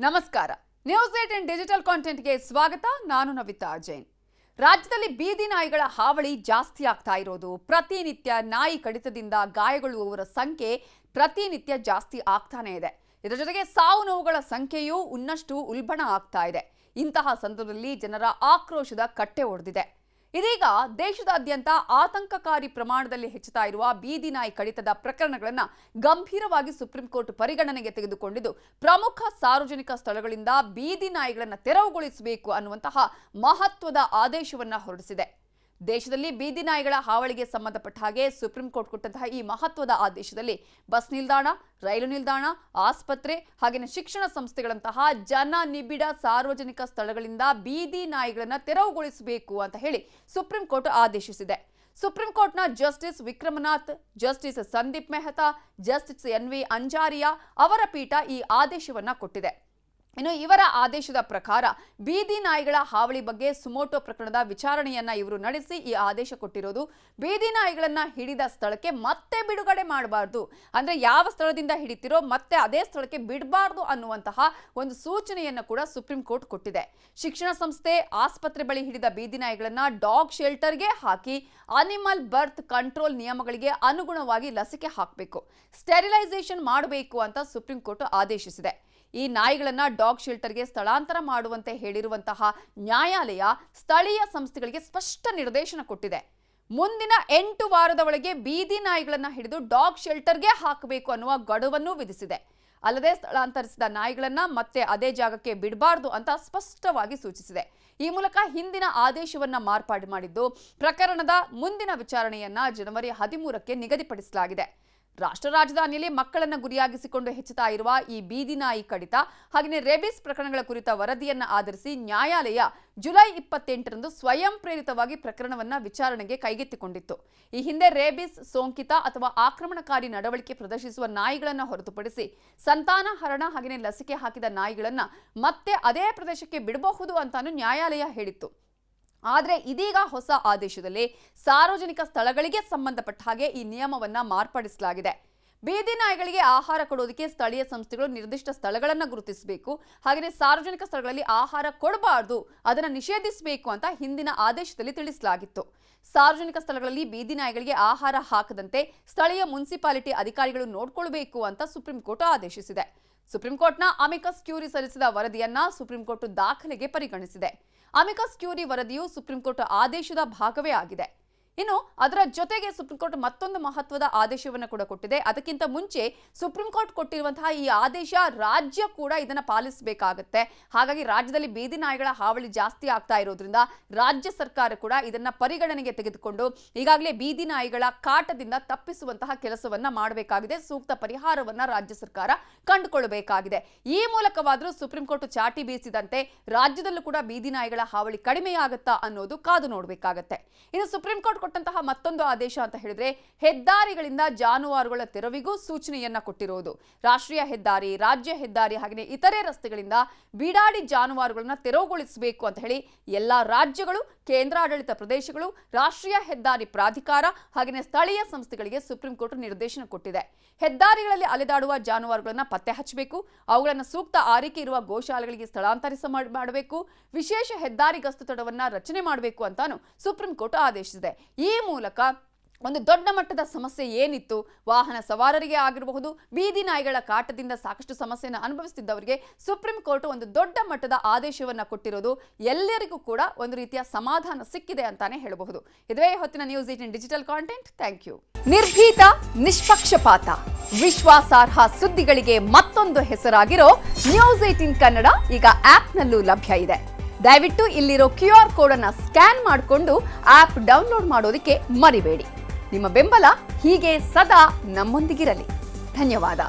ನಮಸ್ಕಾರ. News 18 digital ಕಾಂಟೆಂಟ್ಗೆ ಸ್ವಾಗತ. ನಾನು ನವಿತಾ ಜೈನ್. ರಾಜ್ಯದಲ್ಲಿ ಬೀದಿ ನಾಯಿಗಳ ಹಾವಳಿ ಜಾಸ್ತಿ ಆಗ್ತಾ ಇರೋದು, ಪ್ರತಿನಿತ್ಯ ನಾಯಿ ಕಡಿತದಿಂದ ಗಾಯಗೊಳ್ಳುವವರ ಸಂಖ್ಯೆ ಪ್ರತಿನಿತ್ಯ ಜಾಸ್ತಿ ಆಗ್ತಾನೆ ಇದೆ. ಇದರ ಜೊತೆಗೆ ಸಾವು ನೋವುಗಳ ಸಂಖ್ಯೆಯೂ ಇನ್ನಷ್ಟು ಉಲ್ಬಣ ಆಗ್ತಾ ಇದೆ. ಇಂತಹ ಸಂದರ್ಭದಲ್ಲಿ ಜನರ ಆಕ್ರೋಶದ ಕಟ್ಟೆ ಒಡೆದಿದೆ. ಇದೀಗ ದೇಶದಾದ್ಯಂತ ಆತಂಕಕಾರಿ ಪ್ರಮಾಣದಲ್ಲಿ ಹೆಚ್ಚುತ್ತಾ ಇರುವ ಬೀದಿ ನಾಯಿ ಕಡಿತದ ಪ್ರಕರಣಗಳನ್ನು ಗಂಭೀರವಾಗಿ ಸುಪ್ರೀಂ ಕೋರ್ಟ್ ಪರಿಗಣನೆಗೆ ತೆಗೆದುಕೊಂಡಿದ್ದು, ಪ್ರಮುಖ ಸಾರ್ವಜನಿಕ ಸ್ಥಳಗಳಿಂದ ಬೀದಿ ನಾಯಿಗಳನ್ನು ತೆರವುಗೊಳಿಸಬೇಕು ಅನ್ನುವಂತಹ ಮಹತ್ವದ ಆದೇಶವನ್ನು ಹೊರಡಿಸಿದೆ. ದೇಶದಲ್ಲಿ ಬೀದಿ ನಾಯಿಗಳ ಹಾವಳಿಗೆ ಸಂಬಂಧಪಟ್ಟ ಹಾಗೆ ಸುಪ್ರೀಂ ಕೋರ್ಟ್ ಕೊಟ್ಟಂತಹ ಈ ಮಹತ್ವದ ಆದೇಶದಲ್ಲಿ ಬಸ್ ನಿಲ್ದಾಣ, ರೈಲು ನಿಲ್ದಾಣ, ಆಸ್ಪತ್ರೆ ಹಾಗೆಯೇ ಶಿಕ್ಷಣ ಸಂಸ್ಥೆಗಳಂತಹ ಜನ ನಿಬಿಡ ಸಾರ್ವಜನಿಕ ಸ್ಥಳಗಳಿಂದ ಬೀದಿ ನಾಯಿಗಳನ್ನು ತೆರವುಗೊಳಿಸಬೇಕು ಅಂತ ಹೇಳಿ ಸುಪ್ರೀಂ ಕೋರ್ಟ್ ಆದೇಶಿಸಿದೆ. ಸುಪ್ರೀಂ ಕೋರ್ಟ್ನ justice Vikramnath, justice Sandeep Mehta, justice NV Anjaria ಅವರ ಪೀಠ ಈ ಆದೇಶವನ್ನ ಕೊಟ್ಟಿದೆ. ಇನ್ನು ಇವರ ಆದೇಶದ ಪ್ರಕಾರ ಬೀದಿ ನಾಯಿಗಳ ಹಾವಳಿ ಬಗ್ಗೆ ಸುಮೋಟೋ ಪ್ರಕರಣದ ವಿಚಾರಣೆಯನ್ನ ಇವರು ನಡೆಸಿ ಈ ಆದೇಶ ಕೊಟ್ಟಿರೋದು. ಬೀದಿ ನಾಯಿಗಳನ್ನ ಹಿಡಿದ ಸ್ಥಳಕ್ಕೆ ಮತ್ತೆ ಬಿಡುಗಡೆ ಮಾಡಬಾರ್ದು, ಅಂದ್ರೆ ಯಾವ ಸ್ಥಳದಿಂದ ಹಿಡಿತಿರೋ ಮತ್ತೆ ಅದೇ ಸ್ಥಳಕ್ಕೆ ಬಿಡಬಾರ್ದು ಅನ್ನುವಂತಹ ಒಂದು ಸೂಚನೆಯನ್ನು ಕೂಡ ಸುಪ್ರೀಂ ಕೋರ್ಟ್ ಕೊಟ್ಟಿದೆ. ಶಿಕ್ಷಣ ಸಂಸ್ಥೆ, ಆಸ್ಪತ್ರೆ ಬಳಿ ಹಿಡಿದ ಬೀದಿ ನಾಯಿಗಳನ್ನ ಡಾಗ್ ಶೆಲ್ಟರ್ಗೆ ಹಾಕಿ ಅನಿಮಲ್ ಬರ್ತ್ ಕಂಟ್ರೋಲ್ ನಿಯಮಗಳಿಗೆ ಅನುಗುಣವಾಗಿ ಲಸಿಕೆ ಹಾಕಬೇಕು, ಸ್ಟೆರಿಲೈಸೇಷನ್ ಮಾಡಬೇಕು ಅಂತ ಸುಪ್ರೀಂ ಕೋರ್ಟ್ ಆದೇಶಿಸಿದೆ. ಈ ನಾಯಿಗಳನ್ನ ಡಾಗ್ ಶೆಲ್ಟರ್ಗೆ ಸ್ಥಳಾಂತರ ಮಾಡುವಂತೆ ಹೇಳಿರುವಂತಹ ನ್ಯಾಯಾಲಯ ಸ್ಥಳೀಯ ಸಂಸ್ಥೆಗಳಿಗೆ ಸ್ಪಷ್ಟ ನಿರ್ದೇಶನ ಕೊಟ್ಟಿದೆ. ಮುಂದಿನ 8 ವಾರದ ಒಳಗೆ ಬೀದಿ ನಾಯಿಗಳನ್ನ ಹಿಡಿದು ಡಾಗ್ ಶೆಲ್ಟರ್ಗೆ ಹಾಕಬೇಕು ಅನ್ನುವ ಗಡುವನ್ನು ವಿಧಿಸಿದೆ. ಅಲ್ಲದೆ ಸ್ಥಳಾಂತರಿಸಿದ ನಾಯಿಗಳನ್ನ ಮತ್ತೆ ಅದೇ ಜಾಗಕ್ಕೆ ಬಿಡಬಾರ್ದು ಅಂತ ಸ್ಪಷ್ಟವಾಗಿ ಸೂಚಿಸಿದೆ. ಈ ಮೂಲಕ ಹಿಂದಿನ ಆದೇಶವನ್ನ ಮಾರ್ಪಾಡು ಮಾಡಿದ್ದು, ಪ್ರಕರಣದ ಮುಂದಿನ ವಿಚಾರಣೆಯನ್ನ ಜನವರಿ 13ಕ್ಕೆ ನಿಗದಿಪಡಿಸಲಾಗಿದೆ. ರಾಷ್ಟ್ರ ರಾಜಧಾನಿಯಲ್ಲಿ ಮಕ್ಕಳನ್ನು ಗುರಿಯಾಗಿಸಿಕೊಂಡು ಹೆಚ್ಚುತ್ತಾ ಇರುವ ಈ ಬೀದಿ ನಾಯಿ ಕಡಿತ ಹಾಗೆಯೇ ರೇಬಿಸ್ ಪ್ರಕರಣಗಳ ಕುರಿತ ವರದಿಯನ್ನ ಆಧರಿಸಿ ನ್ಯಾಯಾಲಯ ಜುಲೈ 28ರಂದು ಸ್ವಯಂ ಪ್ರೇರಿತವಾಗಿ ಪ್ರಕರಣವನ್ನ ವಿಚಾರಣೆಗೆ ಕೈಗೆತ್ತಿಕೊಂಡಿತ್ತು. ಈ ಹಿಂದೆ ರೇಬಿಸ್ ಸೋಂಕಿತ ಅಥವಾ ಆಕ್ರಮಣಕಾರಿ ನಡವಳಿಕೆ ಪ್ರದರ್ಶಿಸುವ ನಾಯಿಗಳನ್ನು ಹೊರತುಪಡಿಸಿ ಸಂತಾನಹರಣ ಹಾಗೆಯೇ ಲಸಿಕೆ ಹಾಕಿದ ನಾಯಿಗಳನ್ನ ಮತ್ತೆ ಅದೇ ಪ್ರದೇಶಕ್ಕೆ ಬಿಡಬಹುದು ಅಂತಾನು ನ್ಯಾಯಾಲಯ ಹೇಳಿತ್ತು. ಆದರೆ ಇದೀಗ ಹೊಸ ಆದೇಶದಲ್ಲಿ ಸಾರ್ವಜನಿಕ ಸ್ಥಳಗಳಿಗೆ ಸಂಬಂಧಪಟ್ಟ ಹಾಗೆ ಈ ನಿಯಮವನ್ನ ಮಾರ್ಪಡಿಸಲಾಗಿದೆ. ಬೀದಿ ನಾಯಿಗಳಿಗೆ ಆಹಾರ ಕೊಡೋದಕ್ಕೆ ಸ್ಥಳೀಯ ಸಂಸ್ಥೆಗಳು ನಿರ್ದಿಷ್ಟ ಸ್ಥಳಗಳನ್ನು ಗುರುತಿಸಬೇಕು, ಹಾಗೆಯೇ ಸಾರ್ವಜನಿಕ ಸ್ಥಳಗಳಲ್ಲಿ ಆಹಾರ ಕೊಡಬಾರ್ದು, ಅದನ್ನು ನಿಷೇಧಿಸಬೇಕು ಅಂತ ಹಿಂದಿನ ಆದೇಶದಲ್ಲಿ ತಿಳಿಸಲಾಗಿತ್ತು. ಸಾರ್ವಜನಿಕ ಸ್ಥಳಗಳಲ್ಲಿ ಬೀದಿ ನಾಯಿಗಳಿಗೆ ಆಹಾರ ಹಾಕದಂತೆ ಸ್ಥಳೀಯ ಮುನ್ಸಿಪಾಲಿಟಿ ಅಧಿಕಾರಿಗಳು ನೋಡಿಕೊಳ್ಳಬೇಕು ಅಂತ ಸುಪ್ರೀಂ ಕೋರ್ಟ್ ಆದೇಶಿಸಿದೆ. ಸುಪ್ರೀಂ ಕೋರ್ಟ್ನ ಅಮಿಕಸ್ ಕ್ಯೂರಿ ಸಲ್ಲಿಸಿದ ವರದಿಯನ್ನ ಸುಪ್ರೀಂ ಕೋರ್ಟ್ ದಾಖಲೆಗೆ ಪರಿಗಣಿಸಿದೆ. ಅಮಿಕಸ್ ಕ್ಯೂರಿ ವರದಿಯು ಸುಪ್ರೀಂ ಕೋರ್ಟ್ ಆದೇಶದ ಭಾಗವೇ ಆಗಿದೆ. ಇನ್ನು ಅದರ ಜೊತೆಗೆ ಸುಪ್ರೀಂ ಕೋರ್ಟ್ ಮತ್ತೊಂದು ಮಹತ್ವದ ಆದೇಶವನ್ನು ಕೂಡ ಕೊಟ್ಟಿದೆ. ಅದಕ್ಕಿಂತ ಮುಂಚೆ ಸುಪ್ರೀಂ ಕೋರ್ಟ್ ಕೊಟ್ಟಿರುವಂತಹ ಈ ಆದೇಶ ರಾಜ್ಯ ಕೂಡ ಇದನ್ನು ಪಾಲಿಸಬೇಕಾಗುತ್ತೆ. ಹಾಗಾಗಿ ರಾಜ್ಯದಲ್ಲಿ ಬೀದಿ ನಾಯಿಗಳ ಹಾವಳಿ ಜಾಸ್ತಿ ಆಗ್ತಾ ಇರೋದ್ರಿಂದ ರಾಜ್ಯ ಸರ್ಕಾರ ಕೂಡ ಇದನ್ನ ಪರಿಗಣನೆಗೆ ತೆಗೆದುಕೊಂಡು ಈಗಾಗಲೇ ಬೀದಿ ನಾಯಿಗಳ ಕಾಟದಿಂದ ತಪ್ಪಿಸುವಂತಹ ಕೆಲಸವನ್ನ ಮಾಡಬೇಕಾಗಿದೆ. ಸೂಕ್ತ ಪರಿಹಾರವನ್ನ ರಾಜ್ಯ ಸರ್ಕಾರ ಕಂಡುಕೊಳ್ಳಬೇಕಾಗಿದೆ. ಈ ಮೂಲಕವಾದರೂ ಸುಪ್ರೀಂ ಕೋರ್ಟ್ ಚಾಟಿ ಬೀಸಿದಂತೆ ರಾಜ್ಯದಲ್ಲೂ ಕೂಡ ಬೀದಿ ನಾಯಿಗಳ ಹಾವಳಿ ಕಡಿಮೆಯಾಗುತ್ತಾ ಅನ್ನೋದು ಕಾದು ನೋಡಬೇಕಾಗತ್ತೆ. ಇನ್ನು ಸುಪ್ರೀಂ ಕೋರ್ಟ್ ಕೊಟ್ಟಂತಹ ಮತ್ತೊಂದು ಆದೇಶ ಅಂತ ಹೇಳಿದ್ರೆ ಹೆದ್ದಾರಿಗಳಿಂದ ಜಾನುವಾರುಗಳ ತೆರವಿಗೂ ಸೂಚನೆಯನ್ನ ಕೊಟ್ಟಿರೋದು. ರಾಷ್ಟ್ರೀಯ ಹೆದ್ದಾರಿ, ರಾಜ್ಯ ಹೆದ್ದಾರಿ ಹಾಗೆಯೇ ಇತರೆ ರಸ್ತೆಗಳಿಂದ ಬೀಡಾಡಿ ಜಾನುವಾರುಗಳನ್ನ ತೆರವುಗೊಳಿಸಬೇಕು ಅಂತ ಹೇಳಿ ಎಲ್ಲಾ ರಾಜ್ಯಗಳು, ಕೇಂದ್ರಾಡಳಿತ ಪ್ರದೇಶಗಳು, ರಾಷ್ಟ್ರೀಯ ಹೆದ್ದಾರಿ ಪ್ರಾಧಿಕಾರ ಹಾಗೆಯೇ ಸ್ಥಳೀಯ ಸಂಸ್ಥೆಗಳಿಗೆ ಸುಪ್ರೀಂ ಕೋರ್ಟ್ ನಿರ್ದೇಶನ ಕೊಟ್ಟಿದೆ. ಹೆದ್ದಾರಿಗಳಲ್ಲಿ ಅಲೆದಾಡುವ ಜಾನುವಾರುಗಳನ್ನ ಪತ್ತೆ ಹಚ್ಚಬೇಕು, ಅವುಗಳನ್ನು ಸೂಕ್ತ ಆರೈಕೆ ಇರುವ ಗೋಶಾಲೆಗಳಿಗೆ ಸ್ಥಳಾಂತರಿಸ ಮಾಡಬೇಕು, ವಿಶೇಷ ಹೆದ್ದಾರಿ ಗಸ್ತು ತಡವನ್ನ ರಚನೆ ಮಾಡಬೇಕು ಅಂತಾನು ಸುಪ್ರೀಂ ಕೋರ್ಟ್ ಆದೇಶಿಸಿದೆ. ಈ ಮೂಲಕ ಒಂದು ದೊಡ್ಡ ಮಟ್ಟದ ಸಮಸ್ಯೆ ಏನಿತ್ತು, ವಾಹನ ಸವಾರರಿಗೆ ಆಗಿರಬಹುದು, ಬೀದಿ ನಾಯಿಗಳ ಕಾಟದಿಂದ ಸಾಕಷ್ಟು ಸಮಸ್ಯೆಯನ್ನು ಅನುಭವಿಸುತ್ತಿದ್ದವರಿಗೆ ಸುಪ್ರೀಂ ಕೋರ್ಟ್ ಒಂದು ದೊಡ್ಡ ಮಟ್ಟದ ಆದೇಶವನ್ನು ಕೊಟ್ಟಿರೋದು ಎಲ್ಲರಿಗೂ ಕೂಡ ಒಂದು ರೀತಿಯ ಸಮಾಧಾನ ಸಿಕ್ಕಿದೆ ಅಂತಾನೆ ಹೇಳಬಹುದು. ಇದುವೇ ಹೊತ್ತಿನ news 18 digital content. Thank you. ನಿರ್ಭೀತ, ನಿಷ್ಪಕ್ಷಪಾತ, ವಿಶ್ವಾಸಾರ್ಹ ಸುದ್ದಿಗಳಿಗೆ ಮತ್ತೊಂದು ಹೆಸರಾಗಿರೋ ನ್ಯೂಸ್ 18 ಕನ್ನಡ ಈಗ ಆಪ್ನಲ್ಲೂ ಲಭ್ಯ ಇದೆ. ದಯವಿಟ್ಟು ಇಲ್ಲಿರೋ QR ಕೋಡ್ ಅನ್ನು ಸ್ಕ್ಯಾನ್ ಮಾಡಿಕೊಂಡು ಆಪ್ ಡೌನ್ಲೋಡ್ ಮಾಡೋದಕ್ಕೆ ಮರಿಬೇಡಿ. ನಿಮ್ಮ ಬೆಂಬಲ ಹೀಗೆ ಸದಾ ನಮ್ಮೊಂದಿಗಿರಲಿ. ಧನ್ಯವಾದ.